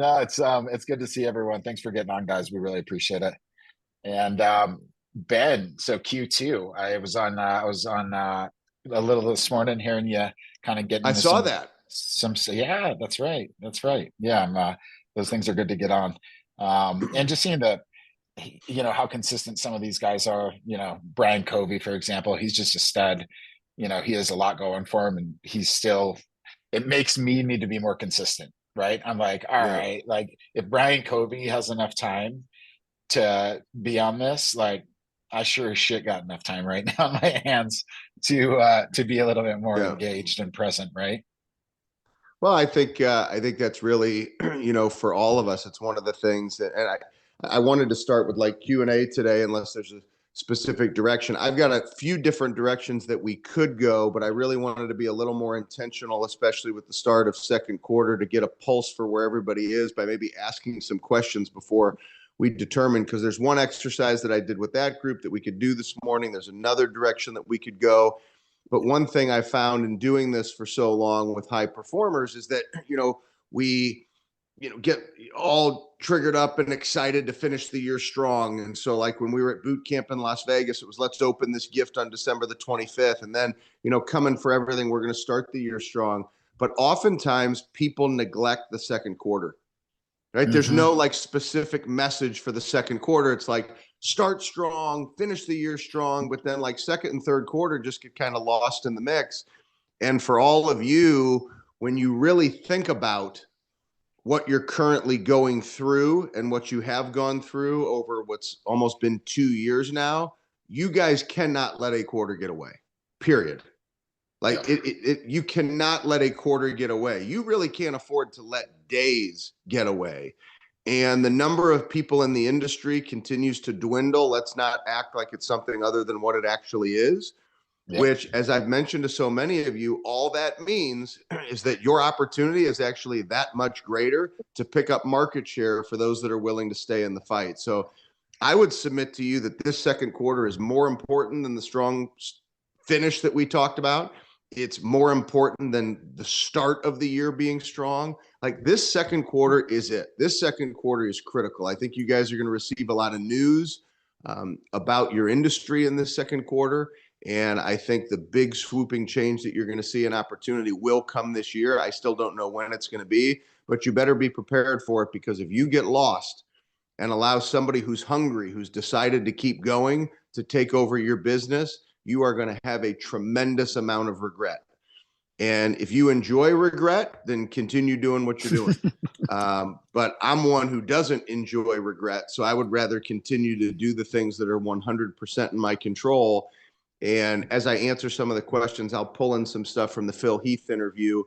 No, it's good to see everyone. Thanks for getting on, guys. We really appreciate it. And Ben, so Q2, I was on a little this morning, hearing you kind of getting I into saw that. yeah, that's right. That's right. Yeah, those things are good to get on. And just seeing how consistent some of these guys are. Brian Covey, for example, he's just a stud. He has a lot going for him, and it makes me need to be more consistent, right? I'm like, all Yeah. right, like if Brian Covey has enough time to be on this, like I sure as shit got enough time right now in my hands to be a little bit more Yeah. engaged and present, right? Well, I think that's really, for all of us, it's one of the things that, and I wanted to start with like Q&A today, unless there's a specific direction. I've got a few different directions that we could go, but I really wanted to be a little more intentional, especially with the start of second quarter, to get a pulse for where everybody is by maybe asking some questions before we determine, because there's one exercise that I did with that group that we could do this morning. There's another direction that we could go. But one thing I found in doing this for so long with high performers is that, we, get all triggered up and excited to finish the year strong. And so like when we were at boot camp in Las Vegas, it was, let's open this gift on December the 25th. And then, coming for everything, we're going to start the year strong. But oftentimes people neglect the second quarter. Right? There's Mm-hmm. no like specific message for the second quarter. It's like start strong, finish the year strong, but then like second and third quarter just get kind of lost in the mix. And for all of you, when you really think about what you're currently going through and what you have gone through over what's almost been 2 years now, you guys cannot let a quarter get away, period. Like you cannot let a quarter get away. You really can't afford to let days get away. And the number of people in the industry continues to dwindle. Let's not act like it's something other than what it actually is, Yep. which, as I've mentioned to so many of you, all that means is that your opportunity is actually that much greater to pick up market share for those that are willing to stay in the fight. So I would submit to you that this second quarter is more important than the strong finish that we talked about. It's more important than the start of the year being strong. Like this second quarter is it. This second quarter is critical. I think you guys are going to receive a lot of news about your industry in this second quarter. And I think the big swooping change that you're going to see an opportunity will come this year. I still don't know when it's going to be, but you better be prepared for it, because if you get lost and allow somebody who's hungry, who's decided to keep going, to take over your business, you are going to have a tremendous amount of regret. And if you enjoy regret, then continue doing what you're doing. But I'm one who doesn't enjoy regret. So I would rather continue to do the things that are 100% in my control. And as I answer some of the questions, I'll pull in some stuff from the Phil Heath interview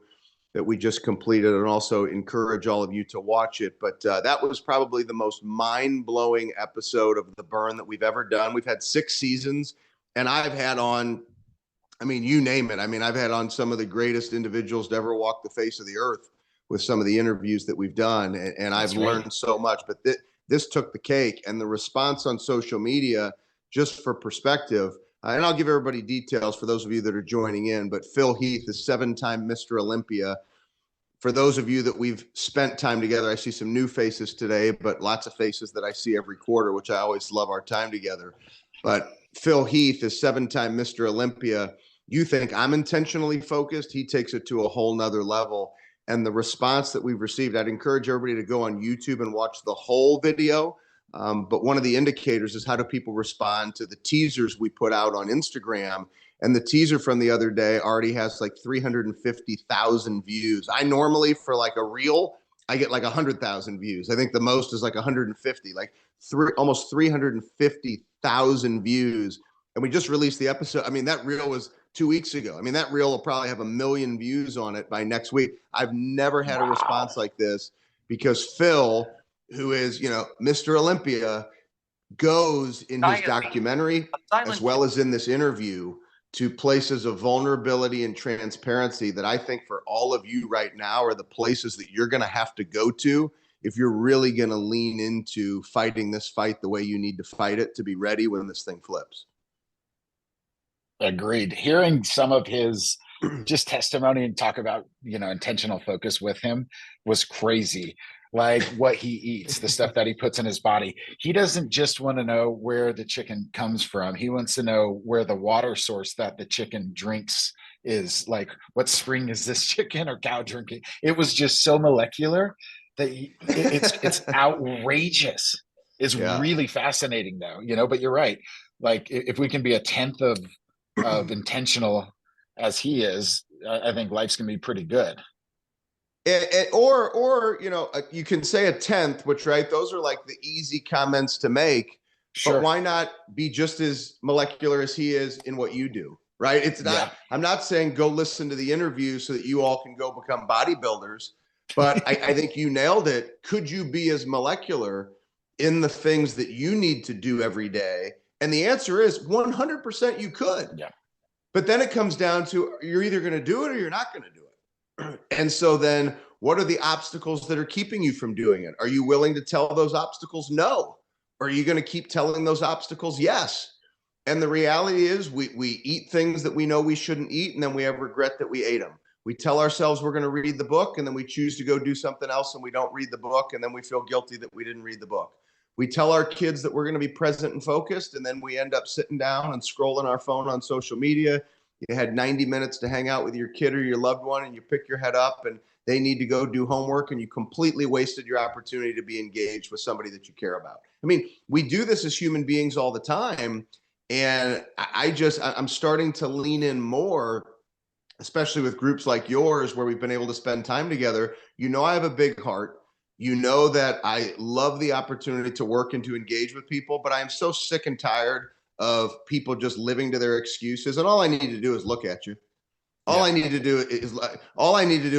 that we just completed, and also encourage all of you to watch it. But that was probably the most mind-blowing episode of The Burn that we've ever done. We've had 6 seasons, and I've had on, I mean, you name it. I mean, I've had on some of the greatest individuals to ever walk the face of the earth with some of the interviews that we've done. And I've learned so much, but this took the cake. And the response on social media, just for perspective, and I'll give everybody details for those of you that are joining in, but Phil Heath is 7-time Mr. Olympia. For those of you that we've spent time together, I see some new faces today, but lots of faces that I see every quarter, which I always love our time together. But Phil Heath is 7-time Mr. Olympia. You think I'm intentionally focused? He takes it to a whole nother level. And the response that we've received, I'd encourage everybody to go on YouTube and watch the whole video. But one of the indicators is how do people respond to the teasers we put out on Instagram. And the teaser from the other day already has like 350,000 views. I normally, for like a reel, I get like 100,000 views. I think the most is like 150, like almost 350,000 views. And we just released the episode. I mean, that reel was 2 weeks ago. I mean, that reel will probably have 1 million views on it by next week. I've never had a response like this, because Phil, who is, Mr. Olympia, goes in his documentary as well as in this interview to places of vulnerability and transparency that I think for all of you right now are the places that you're going to have to go to if you're really going to lean into fighting this fight the way you need to fight it to be ready when this thing flips. Agreed. Hearing some of his just testimony and talk about, intentional focus with him was crazy. like what he eats, the stuff that he puts in his body. He doesn't just want to know where the chicken comes from. He wants to know where the water source that the chicken drinks is. Like, what spring is this chicken or cow drinking? It was just so molecular that it's outrageous. It's Yeah. really fascinating, though, but you're right. Like, if we can be a tenth of intentional as he is, I think life's gonna be pretty good. Or you can say a tenth, which, right, those are like the easy comments to make, but Sure. why not be just as molecular as he is in what you do, right? It's not, Yeah. I'm not saying go listen to the interview so that you all can go become bodybuilders, but I think you nailed it. Could you be as molecular in the things that you need to do every day? And the answer is 100% you could. Yeah. But then it comes down to, you're either going to do it or you're not going to do it. And so then what are the obstacles that are keeping you from doing it? Are you willing to tell those obstacles no? Or are you going to keep telling those obstacles yes? And the reality is we eat things that we know we shouldn't eat, and then we have regret that we ate them. We tell ourselves we're going to read the book, and then we choose to go do something else, and we don't read the book, and then we feel guilty that we didn't read the book. We tell our kids that we're going to be present and focused, and then we end up sitting down and scrolling our phone on social media. You had 90 minutes to hang out with your kid or your loved one, and you pick your head up and they need to go do homework, and you completely wasted your opportunity to be engaged with somebody that you care about. I mean, we do this as human beings all the time. And I'm starting to lean in more, especially with groups like yours, where we've been able to spend time together. I have a big heart. You know that I love the opportunity to work and to engage with people, but I am so sick and tired of people just living to their excuses. And all I need to do is look at you. All Yeah. I need to do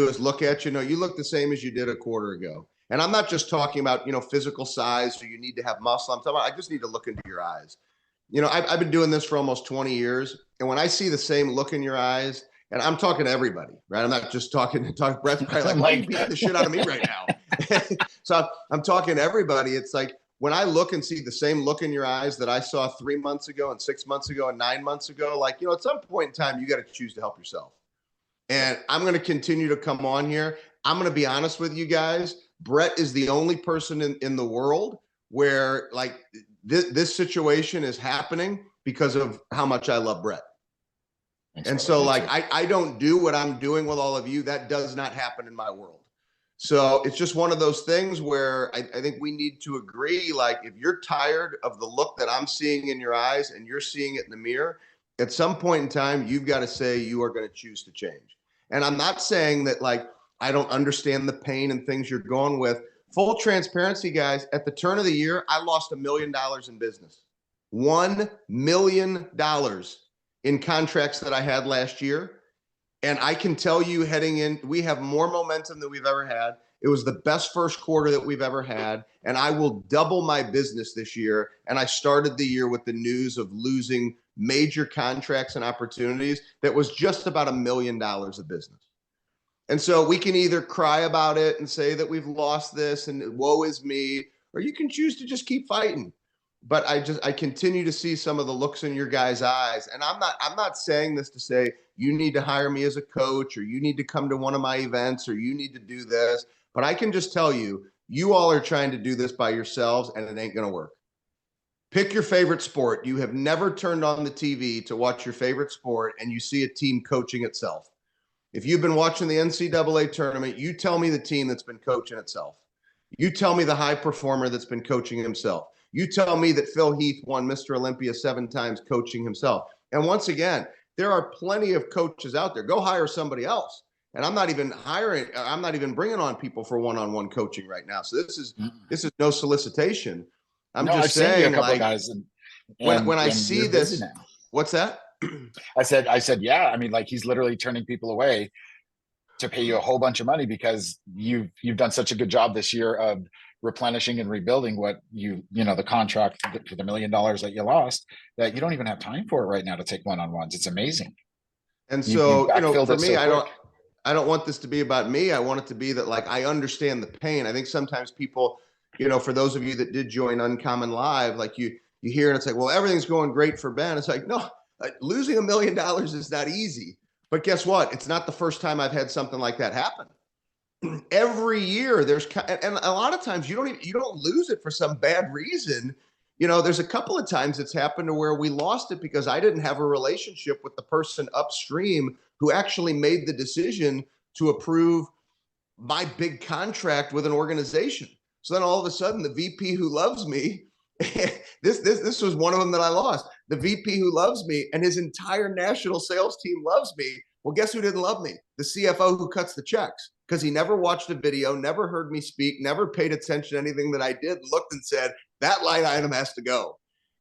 is look at you. No, you look the same as you did a quarter ago. And I'm not just talking about, physical size, or you need to have muscle. I'm talking about, I just need to look into your eyes. I've been doing this for almost 20 years. And when I see the same look in your eyes, and I'm talking to everybody, right? I'm not just talking. Brett's probably like, why are you beating the shit out of me right now? So I'm talking to everybody. It's like, when I look and see the same look in your eyes that I saw 3 months ago and 6 months ago and 9 months ago, like, at some point in time, you got to choose to help yourself. And I'm going to continue to come on here. I'm going to be honest with you guys. Brett is the only person in the world where, like, this situation is happening because of how much I love Brett. Thanks, And brother. so, Me like, too. I don't do what I'm doing with all of you. That does not happen in my world. So it's just one of those things where I think we need to agree, like, if you're tired of the look that I'm seeing in your eyes and you're seeing it in the mirror, at some point in time, you've got to say you are going to choose to change. And I'm not saying that, like, I don't understand the pain and things you're going with. Full transparency, guys, at the turn of the year, I lost $1 million in business. $1 million in contracts that I had last year. And I can tell you, heading in, we have more momentum than we've ever had. It was the best first quarter that we've ever had. And I will double my business this year. And I started the year with the news of losing major contracts and opportunities that was just about $1 million of business. And so we can either cry about it and say that we've lost this and woe is me, or you can choose to just keep fighting. But I continue to see some of the looks in your guys' eyes. And I'm not saying this to say you need to hire me as a coach, or you need to come to one of my events, or you need to do this. But I can just tell you, you all are trying to do this by yourselves, and it ain't going to work. Pick your favorite sport. You have never turned on the TV to watch your favorite sport and you see a team coaching itself. If you've been watching the NCAA tournament, you tell me the team that's been coaching itself. You tell me the high performer that's been coaching himself. You tell me that Phil Heath won Mr. Olympia 7 times coaching himself. And once again, there are plenty of coaches out there. Go hire somebody else. And I'm not even bringing on people for one-on-one coaching right now. So this is no solicitation. I'm No, I've just seen you a saying, couple of like, guys, and when I and see you're busy this, now. what's that? I said, yeah. I mean, like, he's literally turning people away to pay you a whole bunch of money because you've done such a good job this year of replenishing and rebuilding what the contract for the $1 million that you lost, that you don't even have time for it right now to take one-on-ones. It's amazing. And You've so, backfilled for it me, so quick. I don't want this to be about me. I want it to be that, like, I understand the pain. I think sometimes people, for those of you that did join Uncommon Live, like, you hear and it's like, well, everything's going great for Ben. It's like, no, losing $1 million is not easy. But guess what? It's not the first time I've had something like that happen. every year and a lot of times you don't lose it for some bad reason. There's a couple of times it's happened to where we lost it because I didn't have a relationship with the person upstream who actually made the decision to approve my big contract with an organization. So then all of a sudden the VP who loves me, this was one of them that I lost. The VP who loves me and his entire national sales team loves me. Well, guess who didn't love me? The CFO who cuts the checks, because he never watched a video, never heard me speak, never paid attention to anything that I did, looked and said, that line item has to go.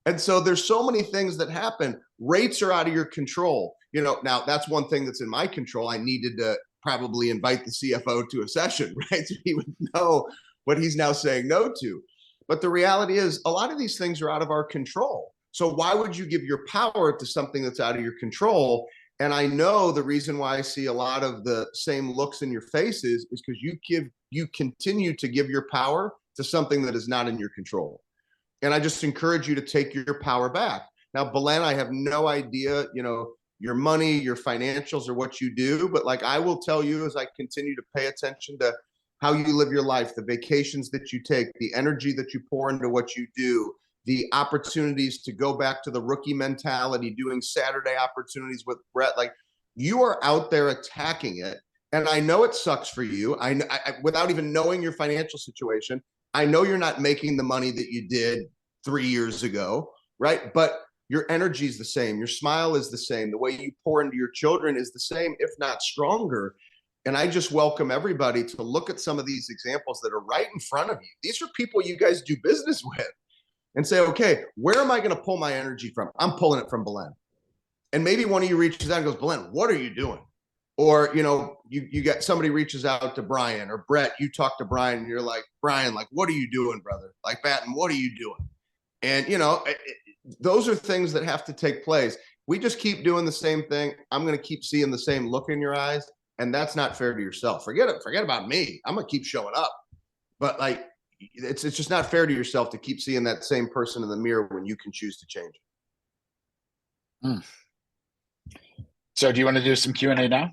And so there's so many things that happen. Rates are out of your control. Now that's one thing that's in my control. I needed to probably invite the CFO to a session, right? So he would know what he's now saying no to. But the reality is a lot of these things are out of our control. So why would you give your power to something that's out of your control? And I know the reason why I see a lot of the same looks in your faces is because you continue to give your power to something that is not in your control. And I just encourage you to take your power back. Now, Belen, I have no idea, your money, your financials, or what you do, but like I will tell you as I continue to pay attention to how you live your life, the vacations that you take, the energy that you pour into what you do, the opportunities to go back to the rookie mentality, doing Saturday opportunities with Brett, like you are out there attacking it. And I know it sucks for you. I without even knowing your financial situation, I know you're not making the money that you did 3 years ago, right? But your energy is the same. Your smile is the same. The way you pour into your children is the same, if not stronger. And I just welcome everybody to look at some of these examples that are right in front of you. These are people you guys do business with and say, okay, where am I going to pull my energy from? I'm pulling it from Belen. And maybe one of you reaches out and goes, Belen, what are you doing? Or, you get somebody reaches out to Brian or Brett, you talk to Brian and you're like, Brian, like, what are you doing, brother? Like, Batten, what are you doing? And, those are things that have to take place. We just keep doing the same thing. I'm going to keep seeing the same look in your eyes. And that's not fair to yourself. Forget it. Forget about me. I'm going to keep showing up. But like, it's just not fair to yourself to keep seeing that same person in the mirror when you can choose to change it. Hmm. So do you want to do some Q&A now?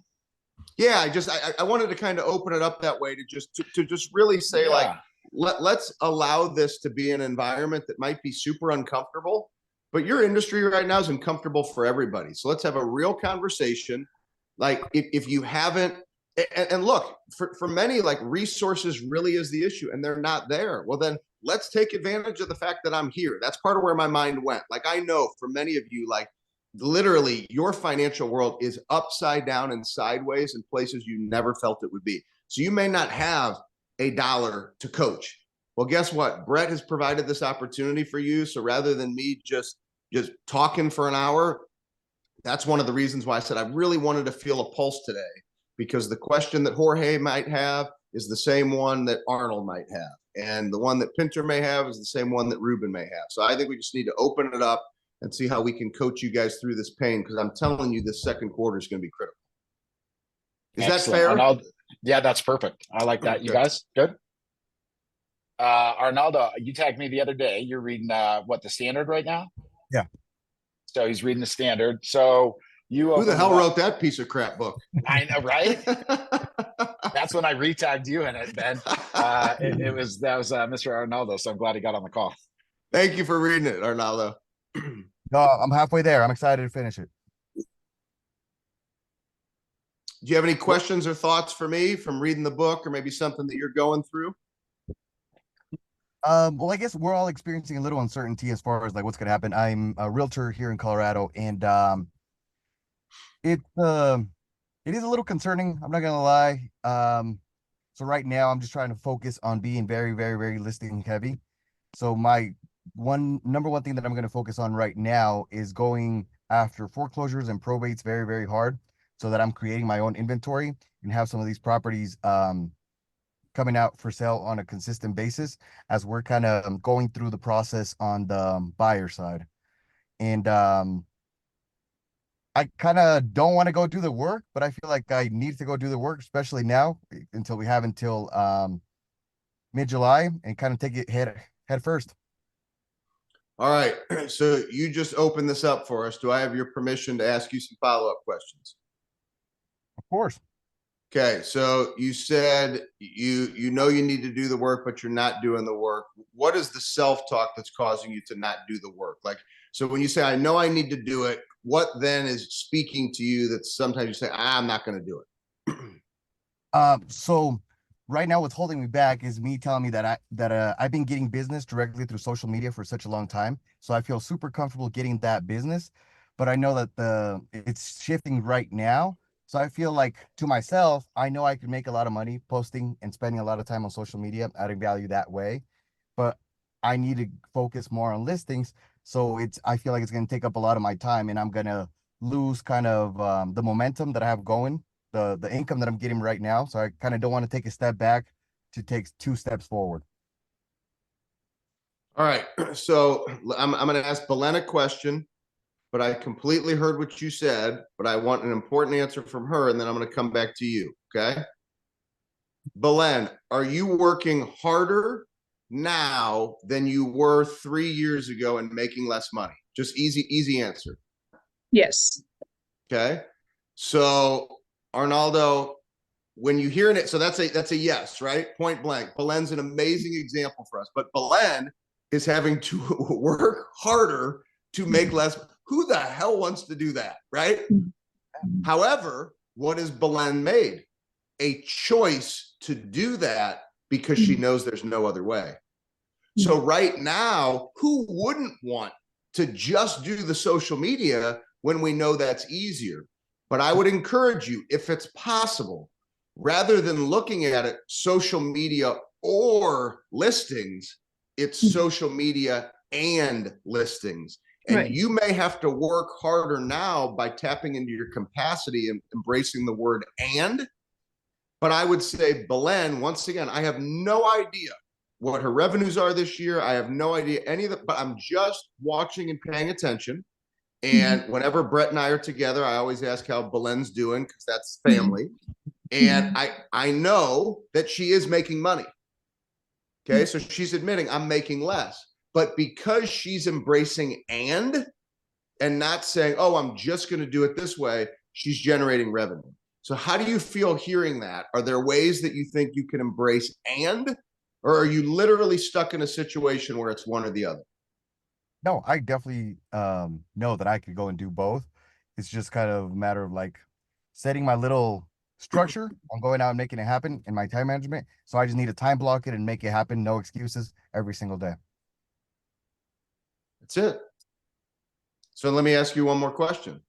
Yeah, I wanted to kind of open it up that way to just really say, like, let's allow this to be an environment that might be super uncomfortable, but your industry right now is uncomfortable for everybody. So let's have a real conversation. Like if you haven't, and look, for many, like resources really is the issue and they're not there. Well, then let's take advantage of the fact that I'm here. That's part of where my mind went. Like I know for many of you, like literally your financial world is upside down and sideways in places you never felt it would be. So you may not have $1 to coach. Well, guess what? Brett has provided this opportunity for you. So rather than me just talking for an hour, that's one of the reasons why I said I really wanted to feel a pulse today, because the question that Jorge might have is the same one that Arnold might have. And the one that Pinter may have is the same one that Ruben may have. So I think we just need to open it up and see how we can coach you guys through this pain, because I'm telling you, this second quarter is going to be critical. Is Excellent. That fair? Arnaldo, yeah, that's perfect. I like that. You guys good? Arnaldo, you tagged me the other day. You're reading the Standard right now? Yeah. So he's reading the Standard. So who the hell wrote that piece of crap book? I know, right? That's when I retagged you in it, Ben. That was Mr. Arnaldo. So I'm glad he got on the call. Thank you for reading it, Arnaldo. No, I'm halfway there. I'm excited to finish it. Do you have any questions or thoughts for me from reading the book, or maybe something that you're going through? Well, I guess we're all experiencing a little uncertainty as far as like what's going to happen. I'm a realtor here in Colorado, and it is a little concerning. I'm not gonna lie. So right now I'm just trying to focus on being very, very, very listing heavy. So my number one thing that I'm going to focus on right now is going after foreclosures and probates very, very hard, so that I'm creating my own inventory and have some of these properties coming out for sale on a consistent basis as we're kind of going through the process on the buyer side. And I kind of don't want to go do the work, but I feel like I need to go do the work, especially now until mid-July, and kind of take it head first. All right. So you just opened this up for us. Do I have your permission to ask you some follow-up questions? Of course. Okay, so you said you know you need to do the work, but you're not doing the work. What is the self-talk that's causing you to not do the work? Like, so when you say, I know I need to do it, what then is speaking to you that sometimes you say, I'm not going to do it? So right now what's holding me back is me telling me that I've been getting business directly through social media for such a long time. So I feel super comfortable getting that business, but I know that it's shifting right now. So I feel like to myself, I know I can make a lot of money posting and spending a lot of time on social media, adding value that way, but I need to focus more on listings. So I feel like it's going to take up a lot of my time and I'm going to lose kind of the momentum that I have going, the income that I'm getting right now. So I kind of don't want to take a step back to take two steps forward. All right, so I'm going to ask Belen a question, but I completely heard what you said, but I want an important answer from her, and then I'm going to come back to you, okay? Belen, are you working harder now than you were 3 years ago and making less money? Just easy answer. Yes. Okay. So Arnaldo, when you hear it, so that's a yes, right? Point blank. Belen's an amazing example for us, but Belen is having to work harder to make less. Who the hell wants to do that, right? However, what has Belen made? A choice to do that because she knows there's no other way. So right now, who wouldn't want to just do the social media when we know that's easier? But I would encourage you, if it's possible, rather than looking at it social media or listings, it's social media and listings. And Right. you may have to work harder now by tapping into your capacity and embracing the word and. But I would say, Belen, once again, I have no idea what her revenues are this year. I have no idea any of that, but I'm just watching and paying attention. And whenever Brett and I are together, I always ask how Belen's doing because that's family. And I know that she is making money. Okay, so she's admitting I'm making less. But because she's embracing and not saying, oh, I'm just going to do it this way, she's generating revenue. So how do you feel hearing that? Are there ways that you think you can embrace and, or are you literally stuck in a situation where it's one or the other? No, I definitely know that I could go and do both. It's just kind of a matter of like setting my little structure on going out and making it happen in my time management. So I just need to time block it and make it happen. No excuses every single day. That's it. So let me ask you one more question.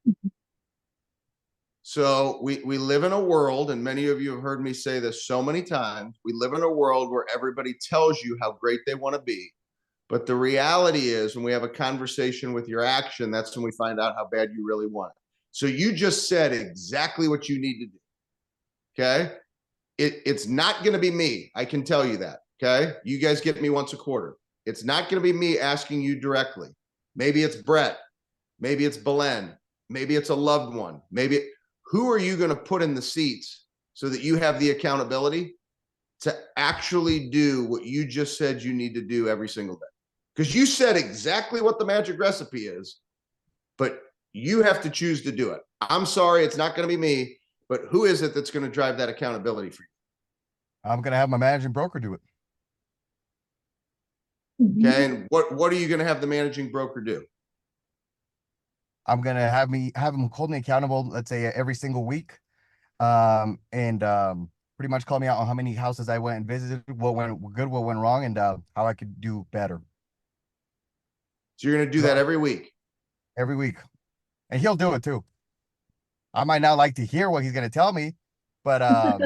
So we live in a world, and many of you have heard me say this so many times, we live in a world where everybody tells you how great they want to be. But the reality is, when we have a conversation with your action, that's when we find out how bad you really want it. So you just said exactly what you need to do. Okay. It's not going to be me. I can tell you that. Okay. You guys get me once a quarter. It's not going to be me asking you directly. Maybe it's Brett. Maybe it's Belen. Maybe it's a loved one. Who are you going to put in the seats so that you have the accountability to actually do what you just said you need to do every single day? Because you said exactly what the magic recipe is, but you have to choose to do it. I'm sorry, it's not going to be me, but who is it that's going to drive that accountability for you? I'm going to have my managing broker do it. Okay. And what are you going to have the managing broker do? I'm going to have him hold me accountable, let's say every single week. And pretty much call me out on how many houses I went and visited, what went good, what went wrong, and how I could do better. So you're going to do that every week? Every week. And he'll do it too. I might not like to hear what he's going to tell me, but I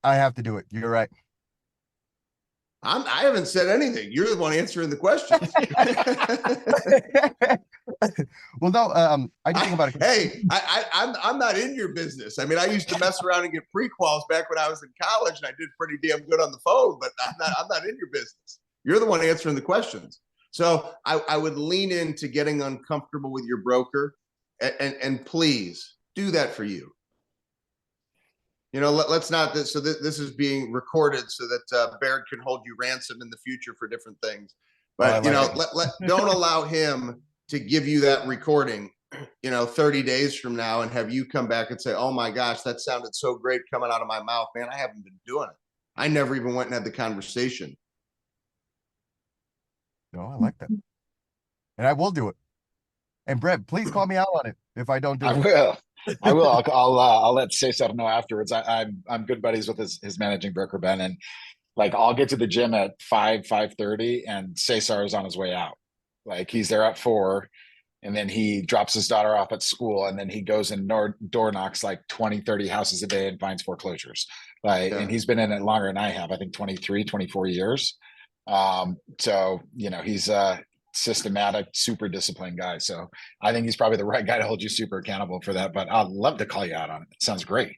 have to do it. You're right. I haven't said anything. You're the one answering the questions. Well, no, I do think about it. Hey, I'm not in your business. I mean, I used to mess around and get pre-quals back when I was in college, and I did pretty damn good on the phone. But I'm not in your business. You're the one answering the questions. So I would lean into getting uncomfortable with your broker, and please do that for you. You know, let's not. So this is being recorded so that Baird can hold you ransom in the future for different things. But you know, don't allow him to give you that recording 30 days from now and have you come back and say, oh my gosh, that sounded so great coming out of my mouth, man, I haven't been doing it. I never even went and had the conversation. No, I like that. And I will do it. And Brett, please call me out on it if I don't do I it. will. I'll let Cesar know afterwards. I'm good buddies with his managing broker Ben, and like I'll get to the gym at 5:30, and Cesar is on his way out. Like he's there at 4, and then he drops his daughter off at school, and then he goes and door knocks like 20, 30 houses a day and finds foreclosures. Like, Yeah. and he's been in it longer than I have. I think 23, 24 years. So he's a systematic, super disciplined guy. So I think he's probably the right guy to hold you super accountable for that. But I'd love to call you out on it. It sounds great.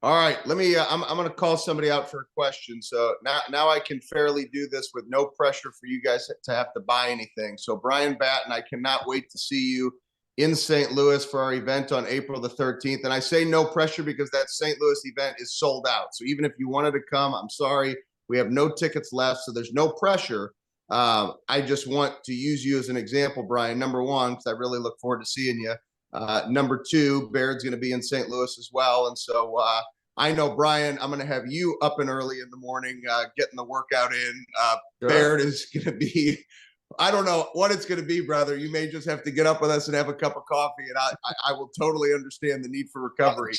All right, let me. I'm going to call somebody out for a question. So now I can fairly do this with no pressure for you guys to have to buy anything. So Brian Batten, I cannot wait to see you in St. Louis for our event on April the 13th. And I say no pressure because that St. Louis event is sold out. So even if you wanted to come, I'm sorry, we have no tickets left. So there's no pressure. I just want to use you as an example, Brian. Number one, because I really look forward to seeing you. Number two, Baird's going to be in St. Louis as well. And so I know, Brian, I'm going to have you up and early in the morning, getting the workout in. Sure. Baird is going to be, I don't know what it's going to be, brother. You may just have to get up with us and have a cup of coffee. And I will totally understand the need for recovery.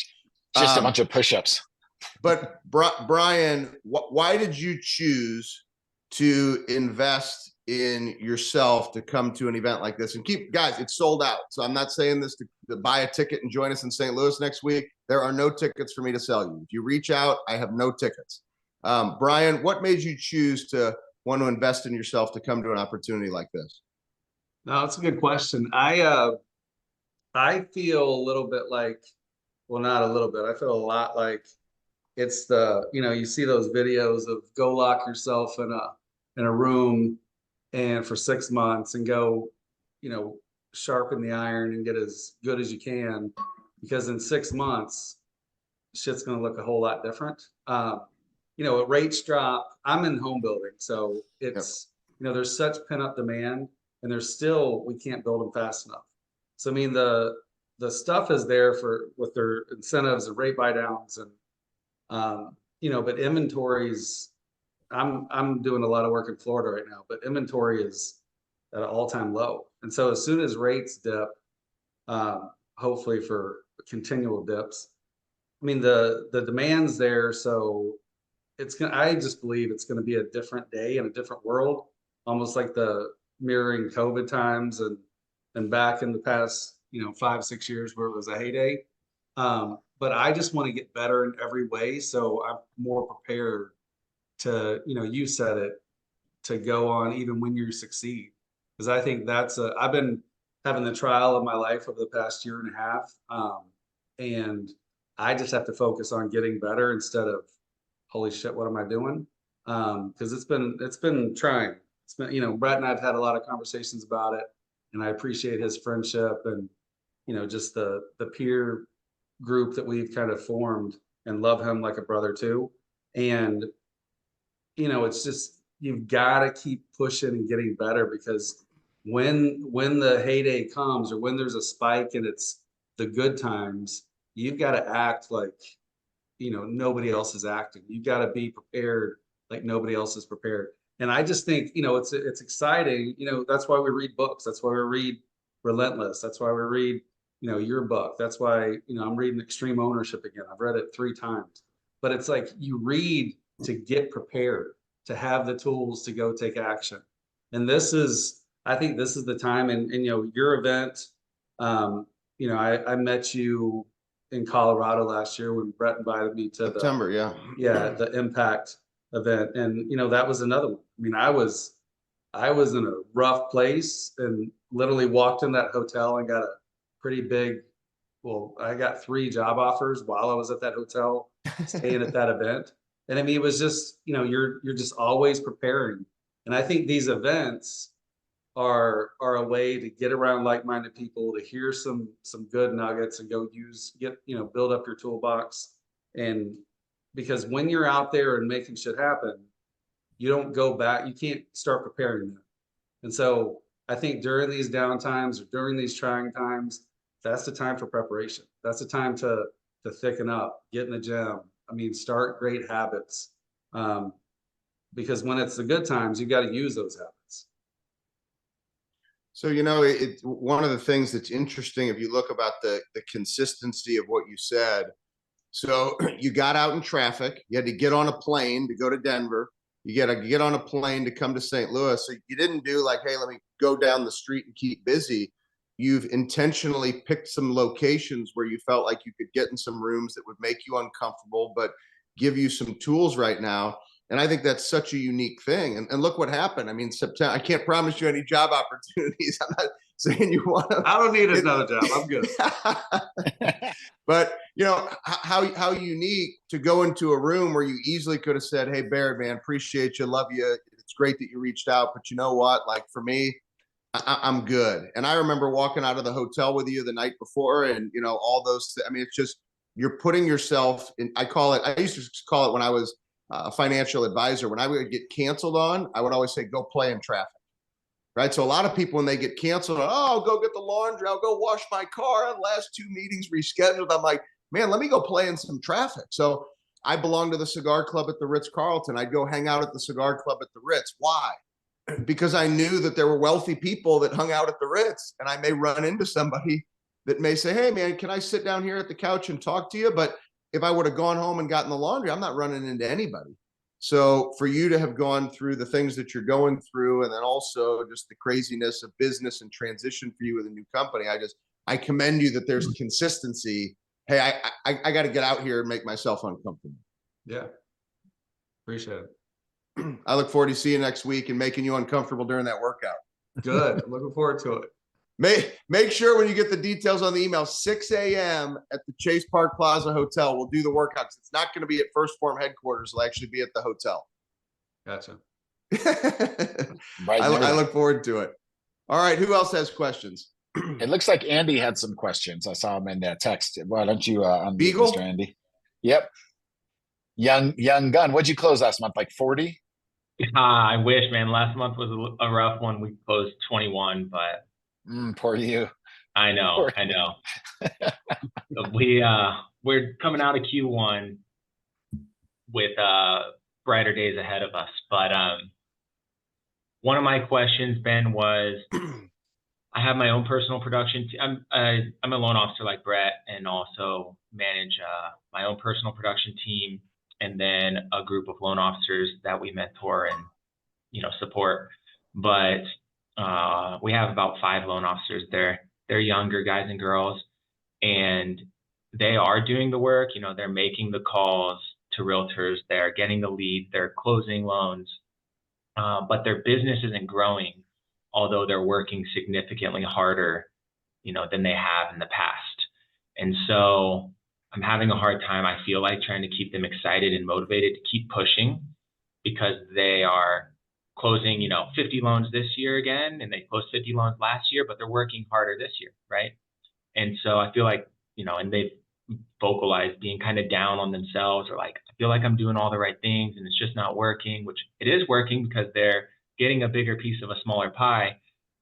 Just a bunch of push-ups. But Brian, why did you choose to invest in yourself to come to an event like this? And guys, it's sold out. So I'm not saying this to buy a ticket and join us in St. Louis next week. There are no tickets for me to sell you. If you reach out, I have no tickets. Brian, what made you choose to want to invest in yourself to come to an opportunity like this? No, that's a good question. I feel a little bit like, well, not a little bit. I feel a lot like it's you see those videos of go lock yourself in a room and for 6 months and go, sharpen the iron and get as good as you can, because in 6 months, shit's going to look a whole lot different. At rates drop, I'm in home building. So it's, there's such pent up demand and we can't build them fast enough. So, I mean, the stuff is there with their incentives and rate buy downs and, but inventories, I'm doing a lot of work in Florida right now, but inventory is at an all-time low. And so as soon as rates dip, hopefully for continual dips, I mean, the demand's there. So I just believe it's going to be a different day in a different world, almost like the mirroring COVID times and back in the past, 5-6 years where it was a heyday. But I just want to get better in every way. So I'm more prepared to, you said it, to go on even when you succeed. Because I think I've been having the trial of my life over the past year and a half. And I just have to focus on getting better instead of, holy shit, what am I doing? Because it's been trying. It's been, Brett and I've had a lot of conversations about it, and I appreciate his friendship and, just the peer group that we've kind of formed, and love him like a brother too. And, it's just, you've got to keep pushing and getting better, because when the heyday comes, or when there's a spike and it's the good times, you've got to act like, nobody else is acting. You've got to be prepared like nobody else is prepared. And I just think, it's exciting. That's why we read books. That's why we read Relentless. That's why we read, your book. That's why, I'm reading Extreme Ownership again. I've read it 3 times. But it's like you read to get prepared, to have the tools to go take action. And I think this is the time. And your event, I met you in Colorado last year when Brett invited me to September, the Impact event. And, that was another one. I mean, I was in a rough place and literally walked in that hotel and got a pretty big, I got 3 job offers while I was at that hotel staying at that event. And I mean, it was just, you're just always preparing. And I think these events are a way to get around like-minded people, to hear some good nuggets and go build up your toolbox. And because when you're out there and making shit happen, you don't go back, you can't start preparing them. And so I think during these downtimes or during these trying times, that's the time for preparation. That's the time to thicken up, get in the gym. I mean, start great habits. Because when it's the good times, you got to use those habits. So, you know, it's one of the things that's interesting if you look about the consistency of what you said. So you got out in traffic, you had to get on a plane to go to Denver. You got to get on a plane to come to St. Louis. So you didn't do like, hey, let me go down the street and keep busy. You've intentionally picked some locations where you felt like you could get in some rooms that would make you uncomfortable, but give you some tools right now. And I think that's such a unique thing. And look what happened. I mean, September, I can't promise you any job opportunities. I'm not saying you want to. I don't need another job. I'm good. But, you know, how unique to go into a room where you easily could have said, hey, Baird, man, appreciate you, love you. It's great that you reached out. But you know what? Like for me, I'm good. And I remember walking out of the hotel with you the night before and, you know, all those. I mean, it's just you're putting yourself in. I used to call it when I was a financial advisor. When I would get canceled on, I would always say, go play in traffic. Right. So a lot of people, when they get canceled, I'll go get the laundry, I'll go wash my car. The last 2 meetings rescheduled. I'm like, man, let me go play in some traffic. So I belong to the cigar club at the Ritz-Carlton. I'd go hang out at the cigar club at the Ritz. Why? Because I knew that there were wealthy people that hung out at the Ritz, and I may run into somebody that may say, hey, man, can I sit down here at the couch and talk to you? But if I would have gone home and gotten the laundry, I'm not running into anybody. So for you to have gone through the things that you're going through, and then also just the craziness of business and transition for you with a new company, I commend you that there's consistency. Hey, I got to get out here and make myself uncomfortable. Yeah. Appreciate it. I look forward to seeing you next week and making you uncomfortable during that workout. Good. I'm looking forward to it. Make sure when you get the details on the email, 6 a.m. at the Chase Park Plaza Hotel. We'll do the workouts. It's not going to be at First Form headquarters. It'll actually be at the hotel. Gotcha. I look forward to it. All right. Who else has questions? It looks like Andy had some questions. I saw him in that text. Why don't you unmute Beagle? Mr. Andy? Yep. Young gun. What'd you close last month? Like 40? I wish, man. Last month was a rough one. We closed 21, but Poor you. I know. We're coming out of Q1 with brighter days ahead of us. But one of my questions, Ben, was I have my own personal production. I'm a loan officer like Brett, and also manage my own personal production team, and then a group of loan officers that we mentor and support. But we have about 5 loan officers there. They're younger guys and girls, and they are doing the work. They're making the calls to realtors. They're getting the lead. They're closing loans, but their business isn't growing, although they're working significantly harder, than they have in the past. And so I'm having a hard time, I feel like, trying to keep them excited and motivated to keep pushing, because they are closing, 50 loans this year again, and they closed 50 loans last year, but they're working harder this year, right? And so I feel like, and they've vocalized being kind of down on themselves, or like, I feel like I'm doing all the right things and it's just not working, which it is working because they're getting a bigger piece of a smaller pie,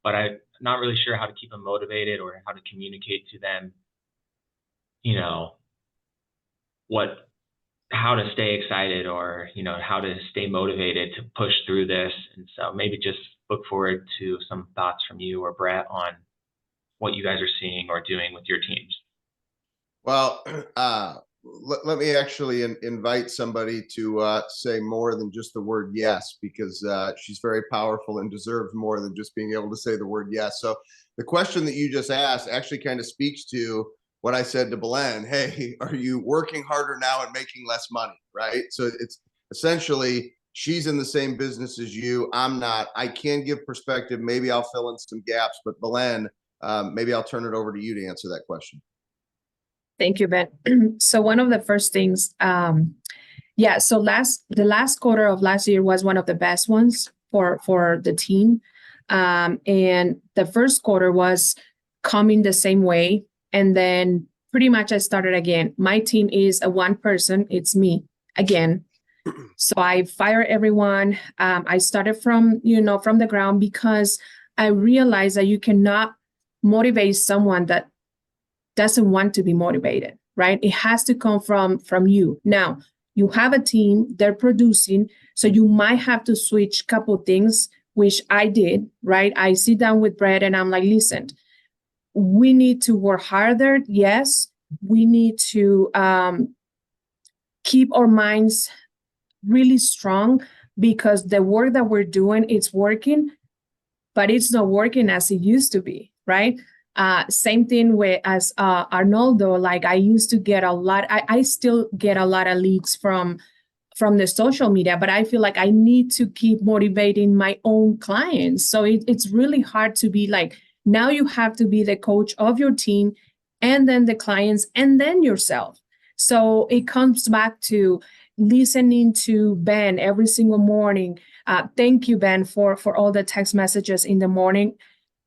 but I'm not really sure how to keep them motivated or how to communicate to them, how to stay excited, or how to stay motivated to push through this. And so maybe just look forward to some thoughts from you or Brett on what you guys are seeing or doing with your teams. Well, let me actually invite somebody to say more than just the word yes, because she's very powerful and deserves more than just being able to say the word yes. So the question that you just asked actually kind of speaks to what I said to Belen. Hey, are you working harder now and making less money? Right. So it's essentially, she's in the same business as you. I'm not. I can give perspective. Maybe I'll fill in some gaps, but Belen, maybe I'll turn it over to you to answer that question. Thank you, Ben. So one of the first things, so the last quarter of last year was one of the best ones for the team. And the first quarter was coming the same way. And then pretty much I started again. My team is a one person. It's me again. So I fired everyone. I started from the ground, because I realized that you cannot motivate someone that doesn't want to be motivated, right? It has to come from you. Now, you have a team, they're producing, so you might have to switch a couple things, which I did, right? I sit down with Brett and I'm like, listen, we need to work harder. Yes, we need to keep our minds really strong, because the work that we're doing, it's working, but it's not working as it used to be, right? Same thing with as Arnoldo. Like, I used to get a lot, I still get a lot of leads from the social media, but I feel like I need to keep motivating my own clients. So it's really hard to be like, now you have to be the coach of your team, and then the clients, and then yourself. So it comes back to listening to Ben every single morning. Thank you, Ben, for all the text messages in the morning.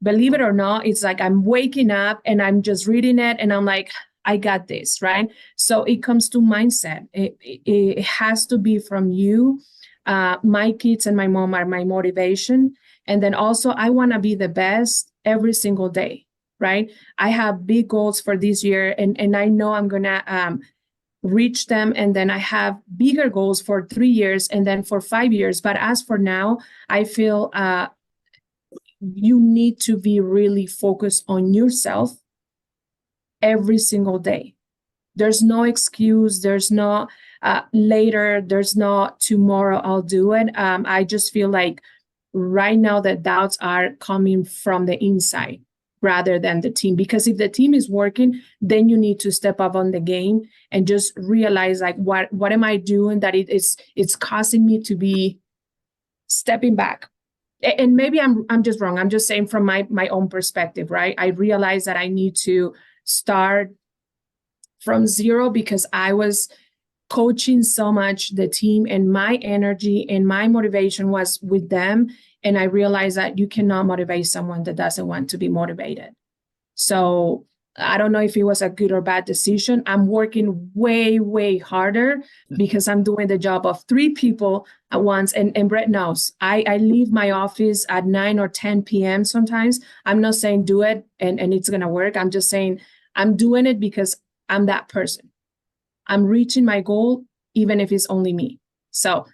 Believe it or not, it's like I'm waking up and I'm just reading it and I'm like, I got this, right? So it comes to mindset. It has to be from you. My kids and my mom are my motivation. And then also, I want to be the best every single day, right? I have big goals for this year, and I know I'm going to reach them. And then I have bigger goals for 3 years and then for 5 years. But as for now, I feel you need to be really focused on yourself every single day. There's no excuse. There's no later. There's no tomorrow I'll do it. I just feel like right now the doubts are coming from the inside rather than the team. Because if the team is working, then you need to step up on the game and just realize, like, what am I doing that it's causing me to be stepping back. And maybe I'm just wrong. I'm just saying from my own perspective, right? I realized that I need to start from zero, because I was coaching so much the team, and my energy and my motivation was with them. And I realized that you cannot motivate someone that doesn't want to be motivated. So I don't know if it was a good or bad decision. I'm working way, way harder because I'm doing the job of 3 people at once. And Brett knows, I leave my office at 9 or 10 p.m. sometimes. I'm not saying do it and it's going to work. I'm just saying I'm doing it because I'm that person. I'm reaching my goal, even if it's only me. So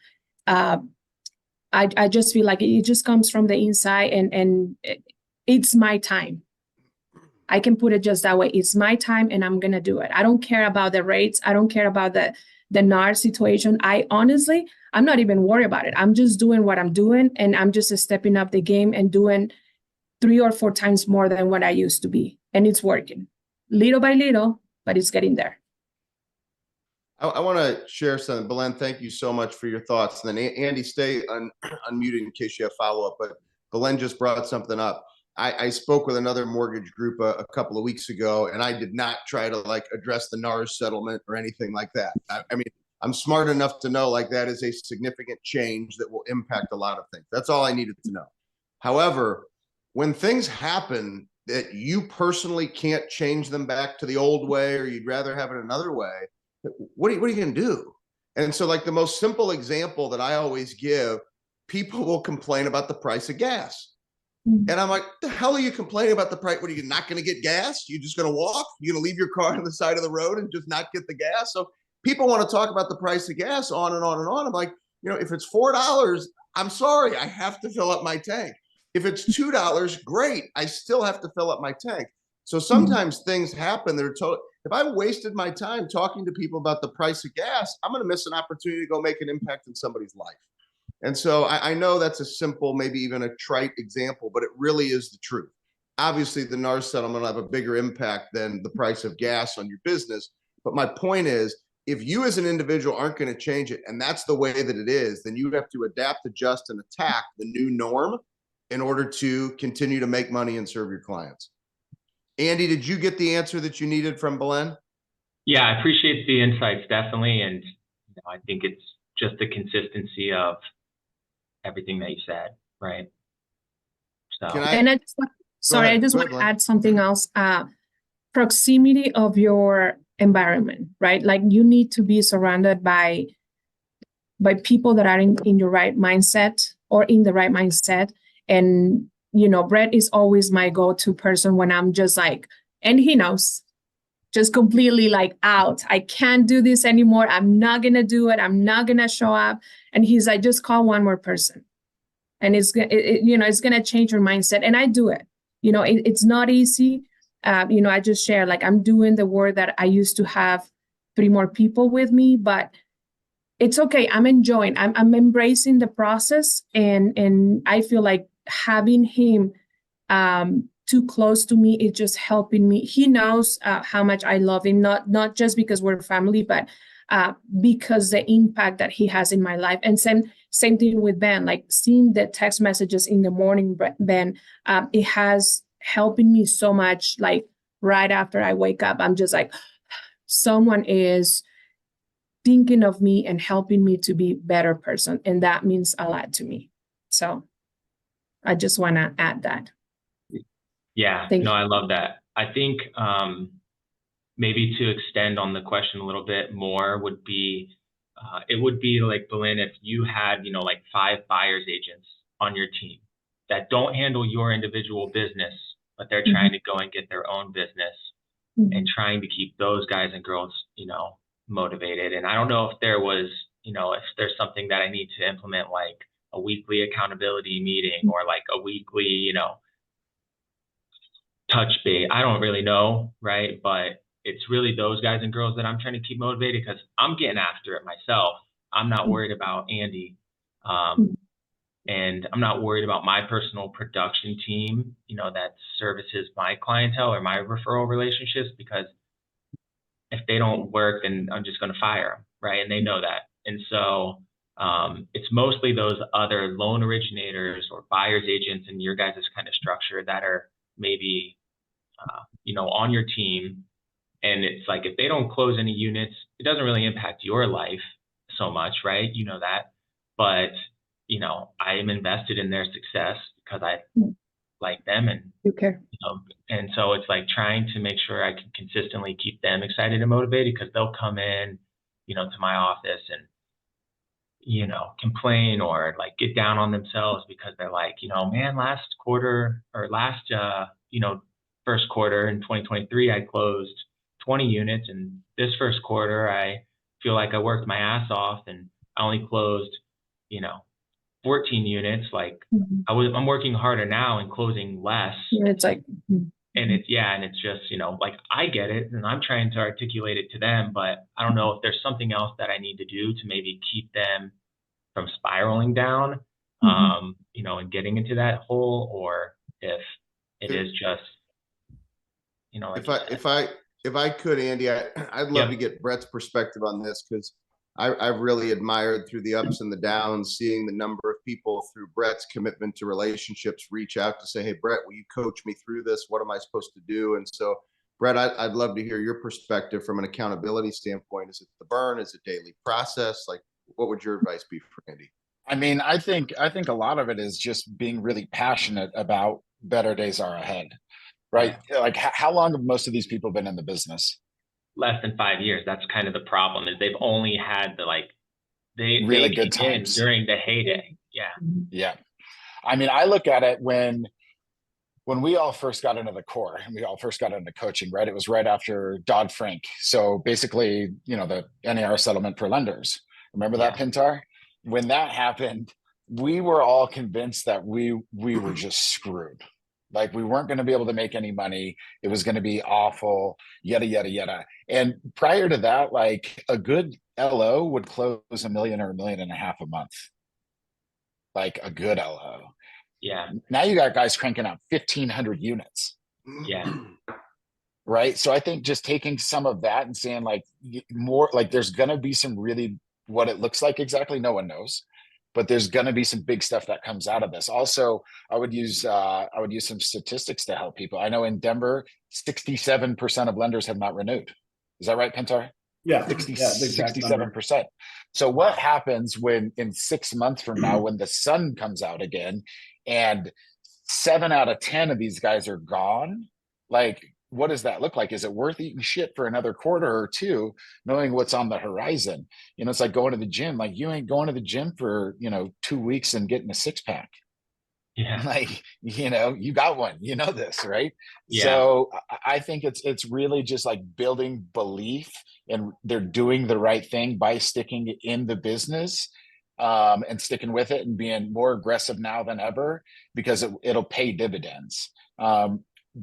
I just feel like it just comes from the inside, and it's my time. I can put it just that way. It's my time and I'm going to do it. I don't care about the rates. I don't care about the NAR situation. I'm not even worried about it. I'm just doing what I'm doing, and I'm just stepping up the game and doing 3 or 4 times more than what I used to be. And it's working little by little, but it's getting there. I want to share something. Belen, thank you so much for your thoughts. And then Andy, stay unmuted in case you have follow-up. But Belen just brought something up. I spoke with another mortgage group a couple of weeks ago, and I did not try to address the NARS settlement or anything like that. I mean, I'm smart enough to know that is a significant change that will impact a lot of things. That's all I needed to know. However, when things happen that you personally can't change them back to the old way, or you'd rather have it another way, what are you going to do? And so the most simple example that I always give, people will complain about the price of gas. And I'm like, the hell are you complaining about the price? What, are you not going to get gas? You're just going to walk? You're going to leave your car on the side of the road and just not get the gas? So people want to talk about the price of gas on and on and on. I'm like, if it's $4, I'm sorry, I have to fill up my tank. If it's $2, great, I still have to fill up my tank. So sometimes things happen that are total. If I wasted my time talking to people about the price of gas, I'm going to miss an opportunity to go make an impact in somebody's life. And so I know that's a simple, maybe even a trite example, but it really is the truth. Obviously, the NARS settlement will have a bigger impact than the price of gas on your business. But my point is, if you as an individual aren't going to change it, and that's the way that it is, then you have to adapt, adjust, and attack the new norm in order to continue to make money and serve your clients. Andy, did you get the answer that you needed from Belen? Yeah, I appreciate the insights, definitely. And I think it's just the consistency of everything that you said, right? So, I just want to add something else. Proximity of your environment, right? Like, you need to be surrounded by people that are in your right mindset or in the right mindset. And Brett is always my go-to person when I'm just like, and he knows, just completely like out. I can't do this anymore. I'm not going to do it. I'm not going to show up. And he's like, just call one more person. And it's going to change your mindset. And I do it. It's not easy. I just share, like, I'm doing the work that I used to have 3 more people with me, but it's okay. I'm enjoying, I'm embracing the process. And I feel like having him too close to me is just helping me. He knows how much I love him, not just because we're family, but because the impact that he has in my life. And same thing with Ben, like seeing the text messages in the morning, Ben, it has helping me so much. Like right after I wake up, I'm just like, someone is thinking of me and helping me to be a better person. And that means a lot to me. So I just want to add that. Yeah, Thank you. I love that. I think maybe to extend on the question a little bit more would be, it would be like, Belinda, if you had, like 5 buyer's agents on your team that don't handle your individual business, but they're trying to go and get their own business and trying to keep those guys and girls, motivated. And I don't know if there was, if there's something that I need to implement, like a weekly accountability meeting or like a weekly, touch base. I don't really know, right? But it's really those guys and girls that I'm trying to keep motivated, because I'm getting after it myself. I'm not worried about Andy. And I'm not worried about my personal production team, that services my clientele or my referral relationships, because if they don't work, then I'm just going to fire them, right? And they know that. And so it's mostly those other loan originators or buyer's agents in your guys' kind of structure that are maybe, on your team. And it's like, if they don't close any units, it doesn't really impact your life so much, right? You know that. But, I am invested in their success because I like them, and you care. And so it's like trying to make sure I can consistently keep them excited and motivated, because they'll come in, to my office and, complain or like get down on themselves because they're like, man, last quarter or last, first quarter in 2023, I closed 20 units. And this first quarter, I feel like I worked my ass off and I only closed, 14 units. Like I'm working harder now and closing less. Yeah, it's like, and it's just, like I get it and I'm trying to articulate it to them, but I don't know if there's something else that I need to do to maybe keep them from spiraling down, and getting into that hole, or if it is just, like if I could, Andy, I'd love to get Brett's perspective on this, because I've really admired through the ups and the downs, seeing the number of people through Brett's commitment to relationships reach out to say, hey, Brett, will you coach me through this? What am I supposed to do? And so, Brett, I'd love to hear your perspective from an accountability standpoint. Is it the burn? Is it daily process? Like, what would your advice be for Andy? I mean, I think a lot of it is just being really passionate about better days are ahead, right? Yeah. Like, how long have most of these people been in the business? Less than 5 years. That's kind of the problem, is they've only had the really good times during the heyday. Yeah. I mean, I look at it when we all first got into the core and we all first got into coaching, right? It was right after Dodd-Frank. So basically, the NAR settlement for lenders. Remember that, Pintar? When that happened, we were all convinced that we were just screwed. Like, we weren't going to be able to make any money. It was going to be awful, yada, yada, yada. And prior to that, like, a good LO would close $1 million or $1.5 million a month. Like a good LO. Yeah. Now you got guys cranking out 1,500 units. Yeah. Right. So I think just taking some of that and saying, like, more, like, there's going to be some really, what it looks like exactly, no one knows. But there's going to be some big stuff that comes out of this. Also, I would use some statistics to help people. I know in Denver, 67% of lenders have not renewed. Is that right, Pintar? Yeah, 67%. So what happens when in 6 months from now, when the sun comes out again and 7 out of 10 of these guys are gone? Like, what does that look like? Is it worth eating shit for another quarter or two, knowing what's on the horizon? It's like going to the gym. Like, you ain't going to the gym for, 2 weeks and getting a 6-pack. Yeah. Like, you got one, this, right? Yeah. So I think it's really just like building belief, and they're doing the right thing by sticking in the business, and sticking with it and being more aggressive now than ever, because it'll pay dividends.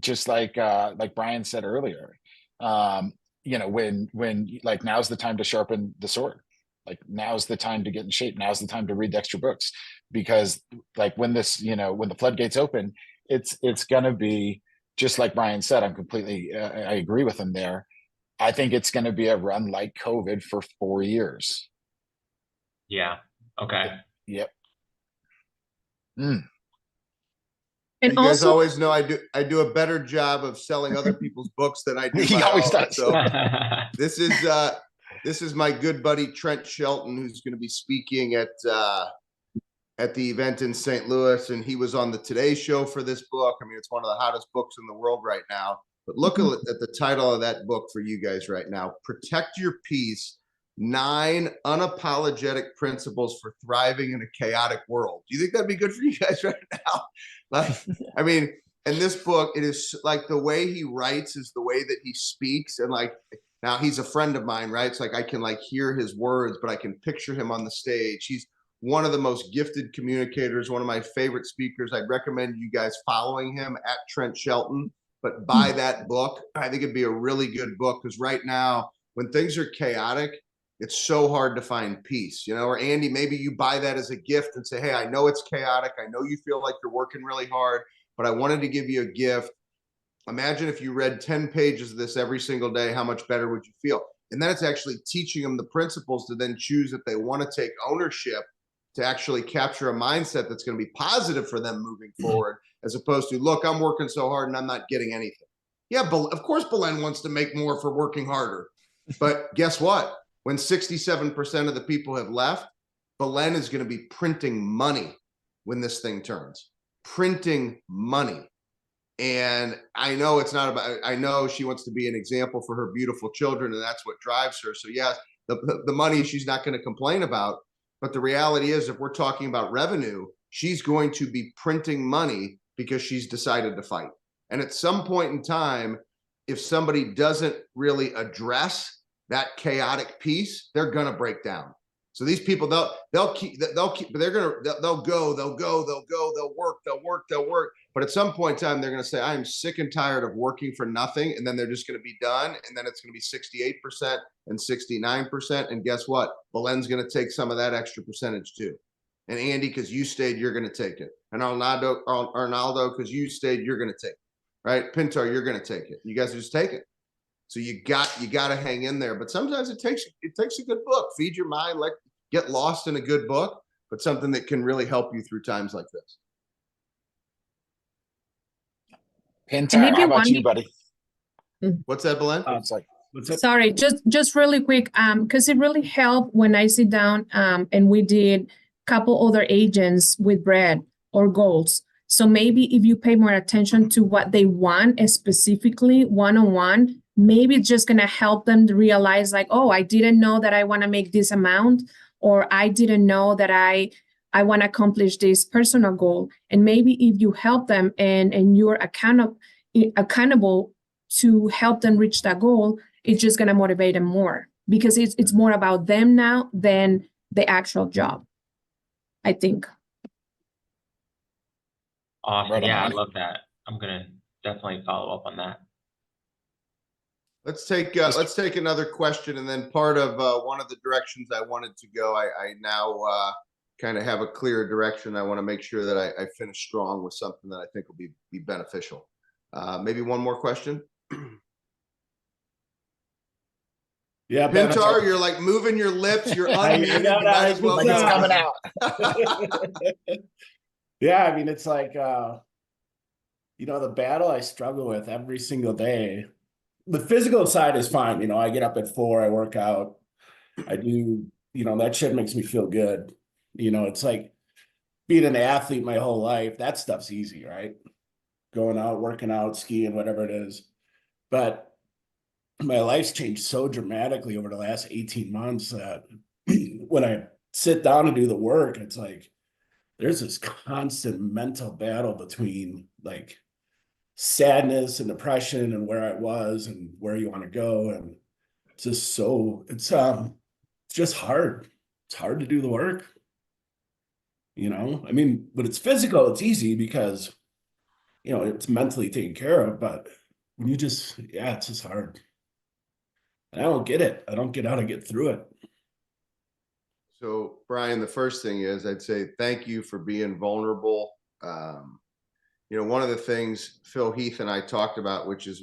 Just like Brian said earlier, when like now's the time to sharpen the sword. Like now's the time to get in shape. Now's the time to read the extra books, because like when the floodgates open, it's gonna be just like Brian said. I agree with him there. I think it's gonna be a run like COVID for 4 years. Yeah. Okay. Yep. Mm. And You guys also, always know I do a better job of selling other people's books than I do He my always own. does. So this is my good buddy Trent Shelton, who's going to be speaking at the event in St. Louis, and he was on the Today Show for this book. I mean, it's one of the hottest books in the world right now. But look at the title of that book for you guys right now: Protect Your Peace: 9 Unapologetic Principles for Thriving in a Chaotic World. Do you think that'd be good for you guys right now? Like, I mean, in this book, it is like the way he writes is the way that he speaks. And like, now he's a friend of mine, right? It's like I can like hear his words, but I can picture him on the stage. He's one of the most gifted communicators, one of my favorite speakers. I'd recommend you guys following him at Trent Shelton, but buy that book. I think it'd be a really good book, because right now, when things are chaotic, it's so hard to find peace, or Andy, maybe you buy that as a gift and say, hey, I know it's chaotic. I know you feel like you're working really hard, but I wanted to give you a gift. Imagine if you read 10 pages of this every single day, how much better would you feel? And then it's actually teaching them the principles to then choose if they want to take ownership, to actually capture a mindset that's going to be positive for them moving forward, as opposed to, look, I'm working so hard and I'm not getting anything. Yeah, but of course, Belen wants to make more for working harder. But guess what? When 67% of the people have left, Belen is going to be printing money when this thing turns. Printing money. And I know it's not about, I know she wants to be an example for her beautiful children, and that's what drives her. So yes, the money she's not going to complain about. But the reality is, if we're talking about revenue, she's going to be printing money because she's decided to fight. And at some point in time, if somebody doesn't really address that chaotic piece, they're going to break down. So these people, they'll keep, but they'll work. But at some point in time, they're going to say, I'm sick and tired of working for nothing. And then they're just going to be done. And then it's going to be 68% and 69%. And guess what? Belen's going to take some of that extra percentage too. And Andy, because you stayed, you're going to take it. And Arnaldo, because you stayed, you're going to take it. Right? Pintar, you're going to take it. You guys just take it. So you got to hang in there. But sometimes it takes a good book. Feed your mind, like get lost in a good book, but something that can really help you through times like this. Pintar, how about you, buddy? What's that, Belen? Sorry, just really quick, because it really helped when I sit down and we did a couple other agents with Brad or goals. So maybe if you pay more attention to what they want specifically one-on-one, maybe it's just going to help them to realize like, oh, I didn't know that I want to make this amount, or I didn't know that I want to accomplish this personal goal. And maybe if you help them and you're accountable to help them reach that goal, it's just going to motivate them more, because it's more about them now than the actual job, I think. Awesome. Right on. Yeah, I love that. I'm going to definitely follow up on that. Let's take another question, and then part of one of the directions I wanted to go, I now kind of have a clear direction. I want to make sure that I finish strong with something that I think will be beneficial. Maybe one more question. Yeah, Pintar, you're like moving your lips. You're unmuted. No, You might as well Like it's coming out. Yeah, I mean, it's like, the battle I struggle with every single day. The physical side is fine. I get up at 4, I work out. I do, that shit makes me feel good. It's like being an athlete my whole life. That stuff's easy, right? Going out, working out, skiing, whatever it is. But my life's changed so dramatically over the last 18 months that when I sit down and do the work, it's like there's this constant mental battle between like sadness and depression and where I was and where you want to go. And it's just so it's just hard. It's hard to do the work. You know, I mean, when it's physical, it's easy because, you know, it's mentally taken care of. But when you just, yeah, it's just hard. And I don't get it. I don't get how to get through it. So, Brian, the first thing is I'd say thank you for being vulnerable. You know, one of the things Phil Heath and I talked about, which is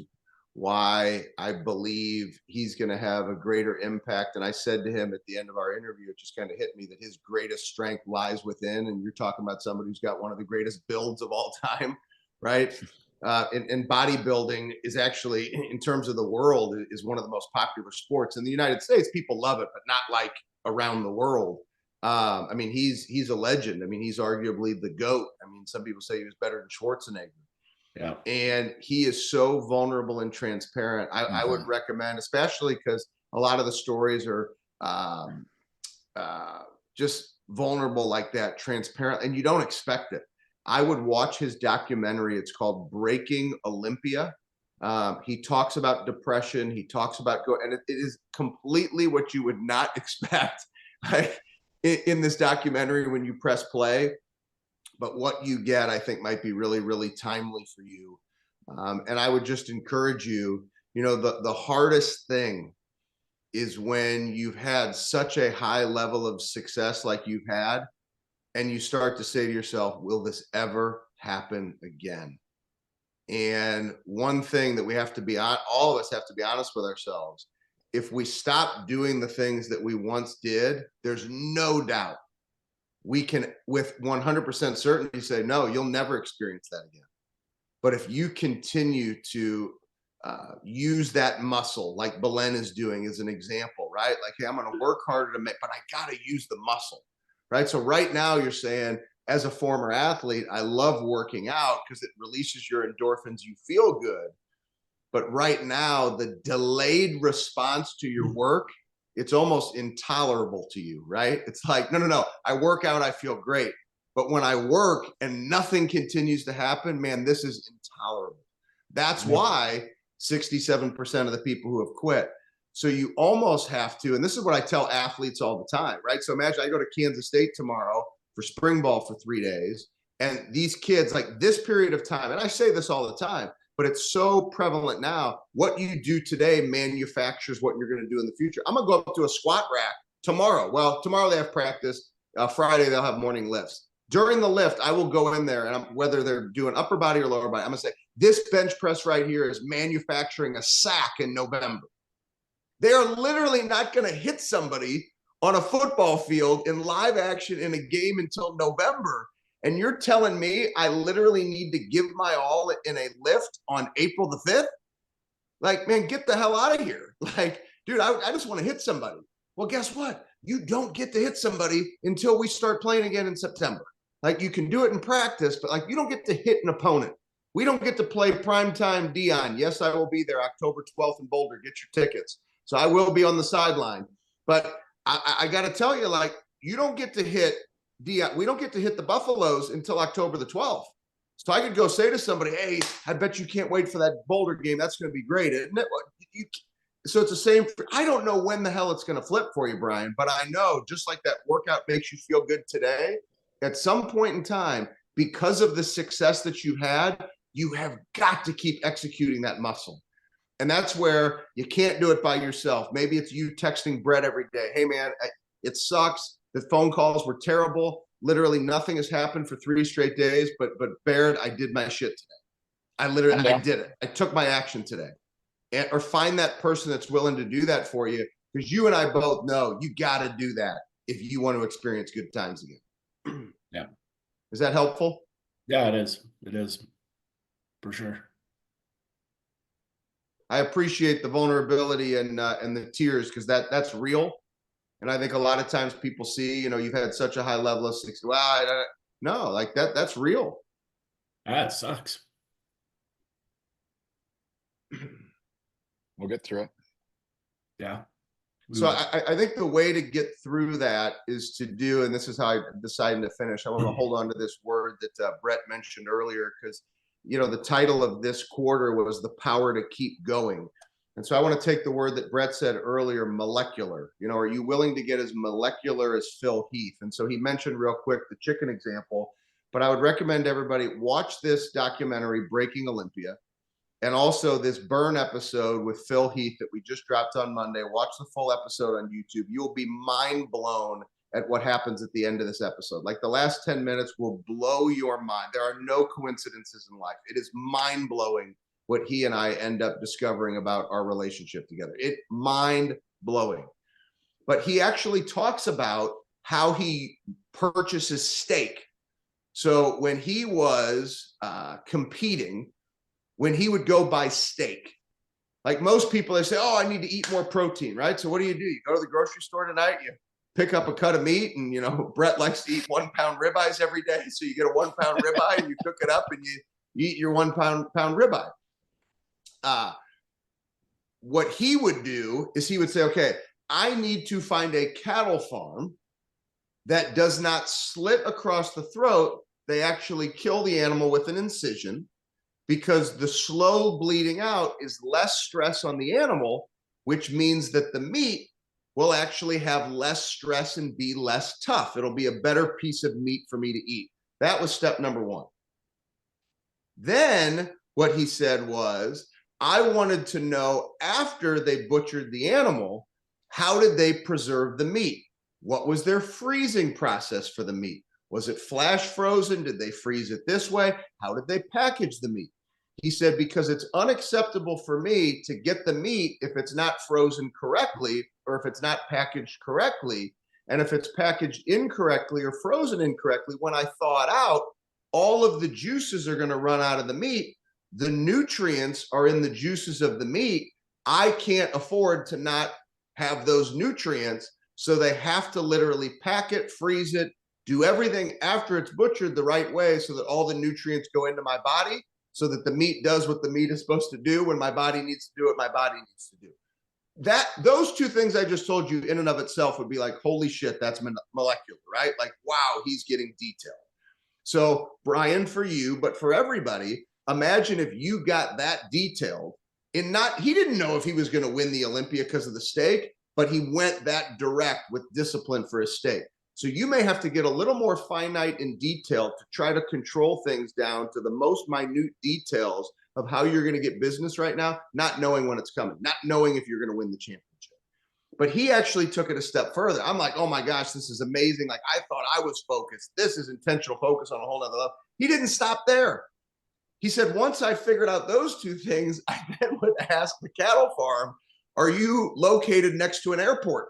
why I believe he's going to have a greater impact. And I said to him at the end of our interview, it just kind of hit me that his greatest strength lies within. And you're talking about somebody who's got one of the greatest builds of all time, right? And bodybuilding is actually, in terms of the world, is one of the most popular sports in the United States. People love it, but not like around the world. I mean, he's a legend. I mean, he's arguably the GOAT. I mean, some people say he was better than Schwarzenegger. Yeah. And he is so vulnerable and transparent. I would recommend, especially because a lot of the stories are just vulnerable like that, transparent, and you don't expect it. I would watch his documentary. It's called Breaking Olympia. He talks about depression. He talks about and it is completely what you would not expect in this documentary when you press play. But what you get, I think, might be really, really timely for you. And I would just encourage you, you know, the hardest thing is when you've had such a high level of success like you've had, and you start to say to yourself, will this ever happen again? And one thing that we have to be on, all of us have to be honest with ourselves. If we stop doing the things that we once did, there's no doubt we can, with 100% certainty, say, no, you'll never experience that again. But if you continue to use that muscle, like Belen is doing as an example, right? Like, hey, I'm going to work harder to make, but I got to use the muscle, right? So right now you're saying, as a former athlete, I love working out because it releases your endorphins. You feel good. But right now, the delayed response to your work, it's almost intolerable to you, right? It's like, no, I work out, I feel great. But when I work and nothing continues to happen, man, this is intolerable. That's why 67% of the people who have quit. So you almost have to, and this is what I tell athletes all the time, right? So imagine I go to Kansas State tomorrow for spring ball for 3 days. And these kids, like this period of time, and I say this all the time, but it's so prevalent now. What you do today manufactures what you're going to do in the future. I'm going to go up to a squat rack tomorrow. Well, tomorrow they have practice. Friday they'll have morning lifts. During the lift, I will go in there, and whether they're doing upper body or lower body, I'm going to say, this bench press right here is manufacturing a sack in November. They are literally not going to hit somebody on a football field in live action in a game until November. And you're telling me I literally need to give my all in a lift on April the 5th? Like, man, get the hell out of here. Like, dude, I just want to hit somebody. Well, guess what? You don't get to hit somebody until we start playing again in September. Like, you can do it in practice, but like, you don't get to hit an opponent. We don't get to play primetime Dion. Yes, I will be there October 12th in Boulder. Get your tickets. So I will be on the sideline. But I got to tell you, like, you don't get to hit Dion. We don't get to hit the Buffaloes until October the 12th. So I could go say to somebody, hey, I bet you can't wait for that Boulder game. That's going to be great, isn't it? So it's the same. I don't know when the hell it's going to flip for you, Brian, but I know just like that workout makes you feel good today, at some point in time, because of the success that you had, you have got to keep executing that muscle. And that's where you can't do it by yourself. Maybe it's you texting Brett every day. Hey, man, it sucks. The phone calls were terrible. Literally nothing has happened for 3 straight days. But Baird, I did my shit today. I did it. I took my action today. Or find that person that's willing to do that for you. Because you and I both know you got to do that if you want to experience good times again. Yeah. Is that helpful? Yeah, it is. It is. For sure. I appreciate the vulnerability and the tears because that's real. And I think a lot of times people see, you know, you've had such a high level of success. Well, no, like that's real. That sucks. We'll get through it. Yeah. So I think the way to get through that is to do, and this is how I decided to finish. I want to hold on to this word that Brett mentioned earlier, because, you know, the title of this quarter was The Power to Keep Going. And so I want to take the word that Brett said earlier, molecular. You know, are you willing to get as molecular as Phil Heath? And so he mentioned real quick the chicken example, but I would recommend everybody watch this documentary, Breaking Olympia. And also this Burn episode with Phil Heath that we just dropped on Monday. Watch the full episode on YouTube. You will be mind blown at what happens at the end of this episode. Like the last 10 minutes will blow your mind. There are no coincidences in life. It is mind blowing what he and I end up discovering about our relationship together. It mind blowing. But he actually talks about how he purchases steak. So when he was competing, when he would go buy steak, like most people, they say, oh, I need to eat more protein, right? So what do? You go to the grocery store tonight, you pick up a cut of meat, and, you know, Brett likes to eat 1 pound ribeyes every day. So you get a 1 pound ribeye and you cook it up and you eat your 1 pound ribeye. What he would do is he would say, okay, I need to find a cattle farm that does not slit across the throat. They actually kill the animal with an incision, because the slow bleeding out is less stress on the animal, which means that the meat will actually have less stress and be less tough. It'll be a better piece of meat for me to eat. That was step number 1. Then what he said was, I wanted to know, after they butchered the animal, how did they preserve the meat? What was their freezing process for the meat? Was it flash frozen? Did they freeze it this way? How did they package the meat? He said, because it's unacceptable for me to get the meat if it's not frozen correctly, or if it's not packaged correctly. And if it's packaged incorrectly or frozen incorrectly, when I thaw it out, all of the juices are going to run out of the meat. The nutrients are in the juices of the meat. I can't afford to not have those nutrients. So they have to literally pack it, freeze it, do everything after it's butchered the right way, so that all the nutrients go into my body, so that the meat does what the meat is supposed to do. When my body needs to do what my body needs to do. Those 2 things I just told you in and of itself would be like, holy shit, that's molecular, right? Like, wow, he's getting detailed. So Brian, for you, but for everybody, imagine if you got that detailed. He didn't know if he was going to win the Olympia because of the steak, but he went that direct with discipline for his steak. So you may have to get a little more finite and detailed to try to control things down to the most minute details of how you're going to get business right now, not knowing when it's coming, not knowing if you're going to win the championship. But he actually took it a step further. I'm like, oh my gosh, this is amazing. Like, I thought I was focused. This is intentional focus on a whole nother level. He didn't stop there. He said, once I figured out those 2 things, I then would ask the cattle farm, are you located next to an airport?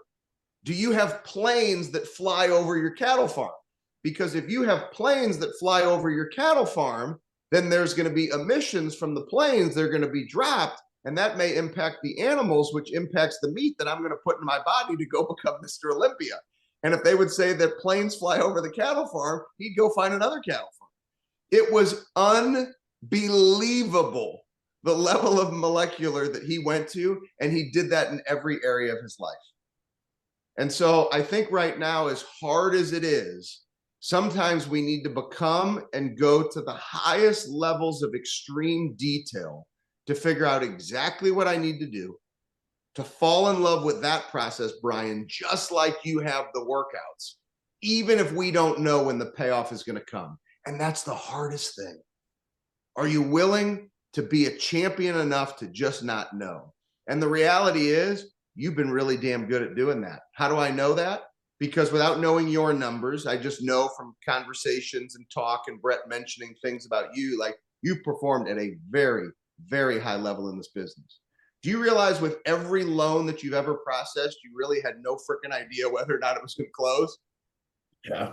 Do you have planes that fly over your cattle farm? Because if you have planes that fly over your cattle farm, then there's going to be emissions from the planes. They're going to be dropped, and that may impact the animals, which impacts the meat that I'm going to put in my body to go become Mr. Olympia. And if they would say that planes fly over the cattle farm, he'd go find another cattle farm. It was unbelievable, the level of molecular that he went to, and he did that in every area of his life. And so I think right now, as hard as it is, sometimes we need to become and go to the highest levels of extreme detail to figure out exactly what I need to do to fall in love with that process, Brian, just like you have the workouts, even if we don't know when the payoff is going to come. And that's the hardest thing. Are you willing to be a champion enough to just not know? And the reality is, you've been really damn good at doing that. How do I know that? Because without knowing your numbers, I just know from conversations and talk and Brett mentioning things about you, like you've performed at a very, very high level in this business. Do you realize with every loan that you've ever processed, you really had no freaking idea whether or not it was going to close? Yeah.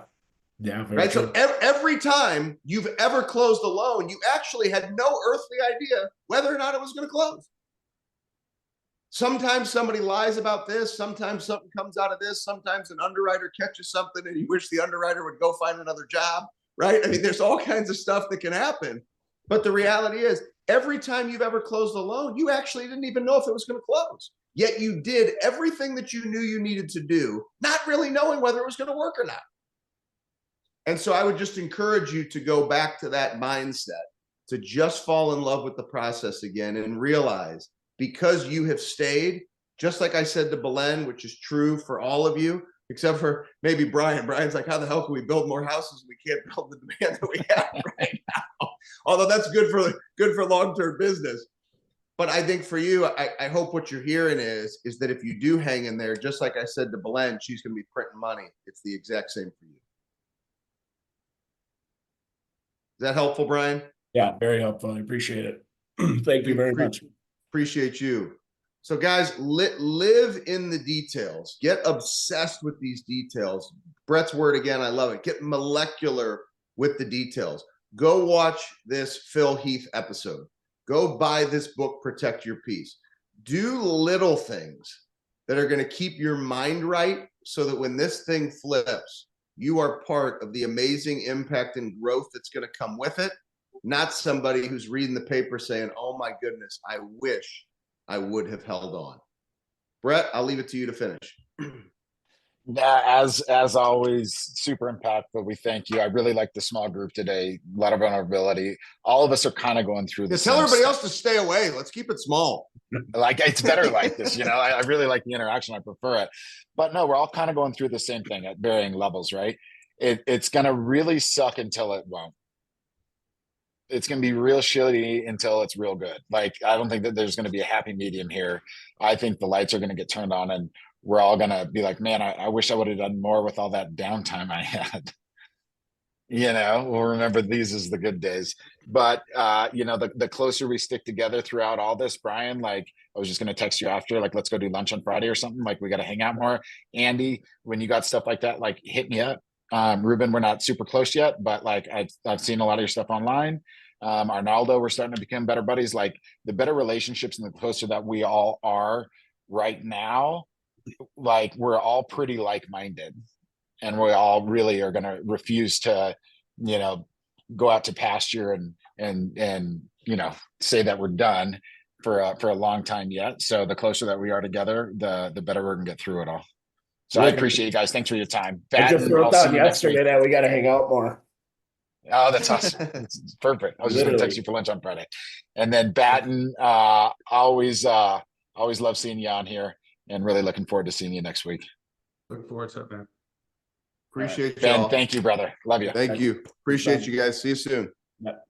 Yeah. Right. True. So every time you've ever closed a loan, you actually had no earthly idea whether or not it was going to close. Sometimes somebody lies about this. Sometimes something comes out of this. Sometimes an underwriter catches something and you wish the underwriter would go find another job, right? I mean, there's all kinds of stuff that can happen. But the reality is, every time you've ever closed a loan, you actually didn't even know if it was going to close. Yet you did everything that you knew you needed to do, not really knowing whether it was going to work or not. And so I would just encourage you to go back to that mindset, to just fall in love with the process again and realize, because you have stayed, just like I said to Belen, which is true for all of you, except for maybe Brian. Brian's like, how the hell can we build more houses? We can't build the demand that we have right now. Although that's good for long-term business. But I think for you, I hope what you're hearing is that if you do hang in there, just like I said to Belen, she's going to be printing money. It's the exact same for you. Is that helpful, Brian? Yeah, very helpful. I appreciate it. Thank you very much. Appreciate you. So guys, live in the details. Get obsessed with these details. Brett's word again, I love it. Get molecular with the details. Go watch this Phil Heath episode. Go buy this book, Protect Your Peace. Do little things that are going to keep your mind right so that when this thing flips, you are part of the amazing impact and growth that's going to come with it, not somebody who's reading the paper saying, oh my goodness, I wish I would have held on. Brett, I'll leave it to you to finish. As always, super impactful. We thank you. I really like the small group today. A lot of vulnerability. All of us are kind of going through this. Tell everybody else to stay away. Let's keep it small. Like, it's better like this, I really like the interaction. I prefer it. But no, we're all kind of going through the same thing at varying levels, right? It's going to really suck until it won't. It's going to be real shitty until it's real good. Like, I don't think that there's going to be a happy medium here. I think the lights are going to get turned on and we're all going to be like, man, I wish I would have done more with all that downtime I had. We'll remember these as the good days. But, the closer we stick together throughout all this, Brian, like, I was just going to text you after, like, let's go do lunch on Friday or something. Like, we got to hang out more. Andy, when you got stuff like that, like, hit me up. Ruben, we're not super close yet, but like, I've seen a lot of your stuff online. Arnaldo, we're starting to become better buddies. Like, the better relationships and the closer that we all are right now, like, we're all pretty like-minded, and we all really are going to refuse to, go out to pasture and say that we're done for a long time yet. So the closer that we are together, the better we're going to get through it all. So I appreciate you guys. Thanks for your time. I just wrote down yesterday that we got to hang out more. Oh, that's awesome. It's perfect. I was just going to text you for lunch on Friday. And then Batten, always love seeing you on here, and really looking forward to seeing you next week. Look forward to it, man. Appreciate you. Ben, thank you, brother. Love you. Thank you. Appreciate you guys. See you soon. Yep.